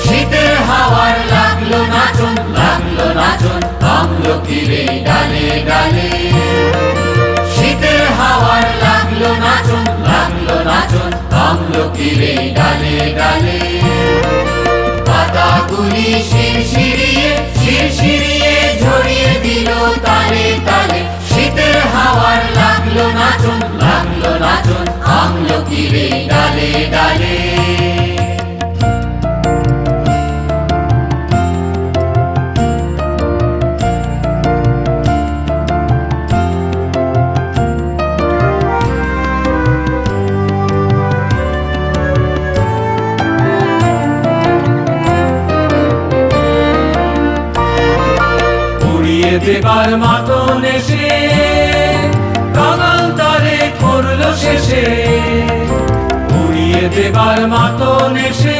শীতের হাওয়ার লাগলো নাচন আমলকির এই ডালে ডালে। শীতের হাওয়ার লাগলো নাচন আমলকির এই ডালে ডালে। পাতাগুলি শিরশিরিয়ে ঝরিয়ে দিল তালে তালে। শীতের হাওয়ার লাগলো নাচন আমলকির এই ডালে ডালে। দেবার মাতন এসে কাঙাল তারে করলো শেষে। উড়িয়ে দেবার মাতন এসে